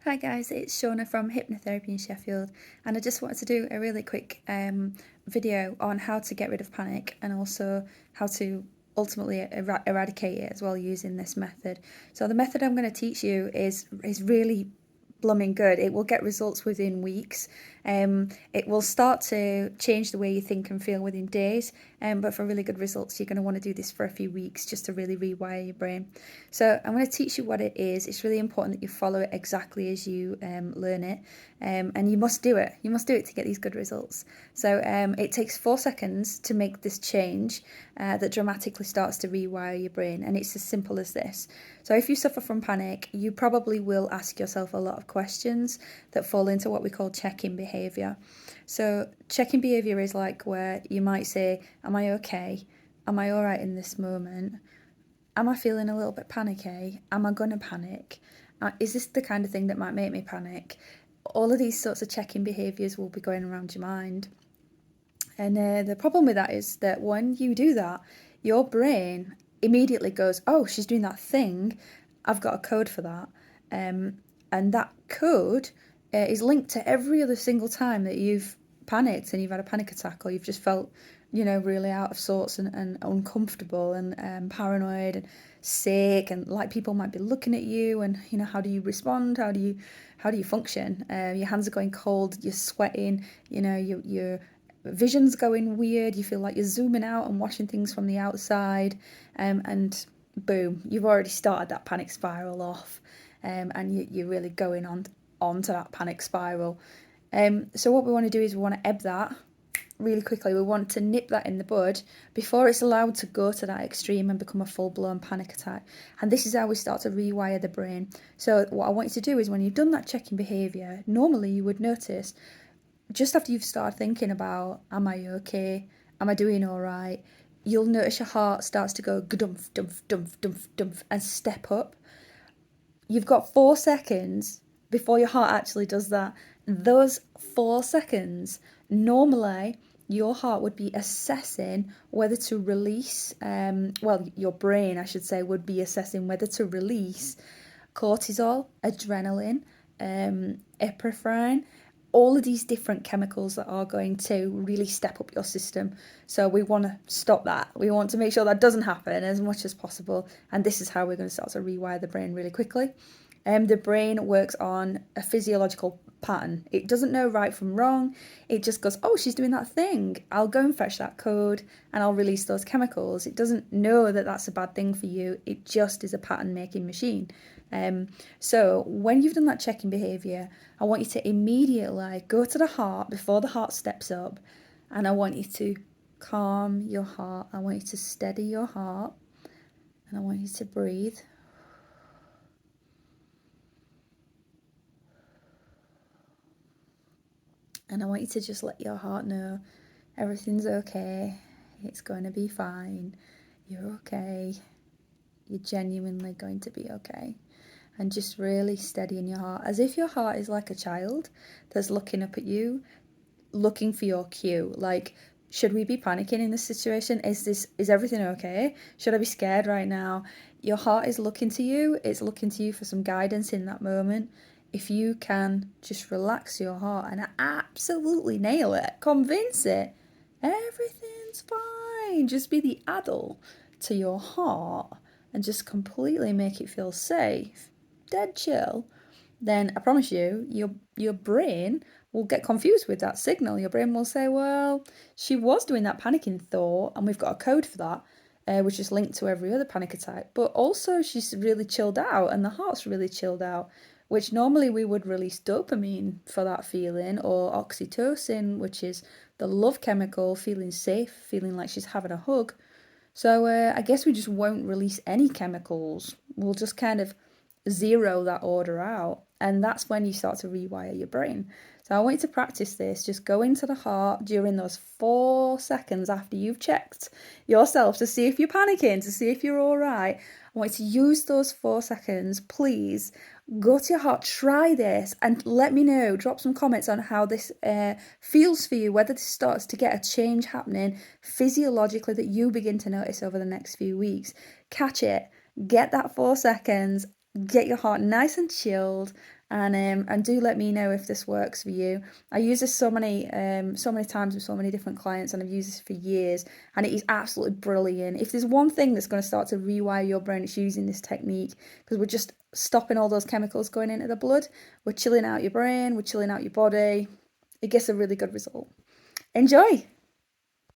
Hi guys, it's Shauna from Hypnotherapy in Sheffield, and I just wanted to do a really quick video on how to get rid of panic and also how to ultimately eradicate it as well using this method. So the method I'm going to teach you is really blooming good. It will get results within weeks. It will start to change the way you think and feel within days. But for really good results, you're going to want to do this for a few weeks just to really rewire your brain. So I'm going to teach you what it is. It's really important that you follow it exactly as you learn it. And you must do it. You must do it to get these good results. So it takes 4 seconds to make this change that dramatically starts to rewire your brain. And it's as simple as this. So if you suffer from panic, you probably will ask yourself a lot of questions that fall into what we call check-in behaviour. So check-in behaviour is like where you might say, am I okay? Am I all right in this moment? Am I feeling a little bit panicky? Am I going to panic? Is this the kind of thing that might make me panic? All of these sorts of check-in behaviours will be going around your mind. And the problem with that is that when you do that, your brain immediately goes, oh, she's doing that thing. I've got a code for that. And that code is linked to every other single time that you've panicked and you've had a panic attack or you've just felt, really out of sorts and uncomfortable and paranoid and sick and like people might be looking at you and, how do you respond? How do you function? Your hands are going cold, you're sweating, you're vision's going weird, you feel like you're zooming out and watching things from the outside, and boom, you've already started that panic spiral off, and you're really going onto that panic spiral. So what we want to do is we want to ebb that really quickly. We want to nip that in the bud before it's allowed to go to that extreme and become a full-blown panic attack. And this is how we start to rewire the brain. So what I want you to do is when you've done that checking behaviour, normally you would notice just after you've started thinking about, am I okay? Am I doing all right? You'll notice your heart starts to go gdump, dump, dump, dump, dump, and step up. You've got 4 seconds before your heart actually does that. Those 4 seconds, normally your heart would be assessing whether to release, your brain, I should say, would be assessing whether to release cortisol, adrenaline, epinephrine, all of these different chemicals that are going to really step up your system. So we want to stop that. We want to make sure that doesn't happen as much as possible. And this is how we're going to start to rewire the brain really quickly. The brain works on a physiological pattern. It doesn't know right from wrong. It just goes, oh, she's doing that thing. I'll go and fetch that code and I'll release those chemicals. It doesn't know that that's a bad thing for you. It just is a pattern making machine. So when you've done that checking behaviour, I want you to immediately go to the heart before the heart steps up, and I want you to calm your heart. I want you to steady your heart, and I want you to breathe. And I want you to just let your heart know everything's okay. It's going to be fine. You're okay. You're genuinely going to be okay. And just really steadying your heart, as if your heart is like a child that's looking up at you, looking for your cue. Like, should we be panicking in this situation? Is everything okay? Should I be scared right now? Your heart is looking to you. It's looking to you for some guidance in that moment. If you can just relax your heart and absolutely nail it, convince it, everything's fine. Just be the adult to your heart and just completely make it feel safe, dead chill, then I promise you, your brain will get confused with that signal. Your brain will say, well, she was doing that panicking thought, and we've got a code for that, which is linked to every other panic attack. But also, she's really chilled out, and the heart's really chilled out, which normally we would release dopamine for that feeling, or oxytocin, which is the love chemical, feeling safe, feeling like she's having a hug. So I guess we just won't release any chemicals. We'll just kind of zero that order out. And that's when you start to rewire your brain. So I want you to practice this. Just go into the heart during those 4 seconds after you've checked yourself to see if you're panicking, to see if you're all right. I want you to use those 4 seconds. Please go to your heart, try this, and let me know. Drop some comments on how this feels for you, whether this starts to get a change happening physiologically that you begin to notice over the next few weeks. Catch it, get that 4 seconds, get your heart nice and chilled, and do let me know if this works for you. I use this so many times with so many different clients, and I've used this for years, and it is absolutely brilliant. If there's one thing that's going to start to rewire your brain, it's using this technique, because we're just stopping all those chemicals going into the blood. We're chilling out your brain, we're chilling out your body. It gets a really good result. Enjoy!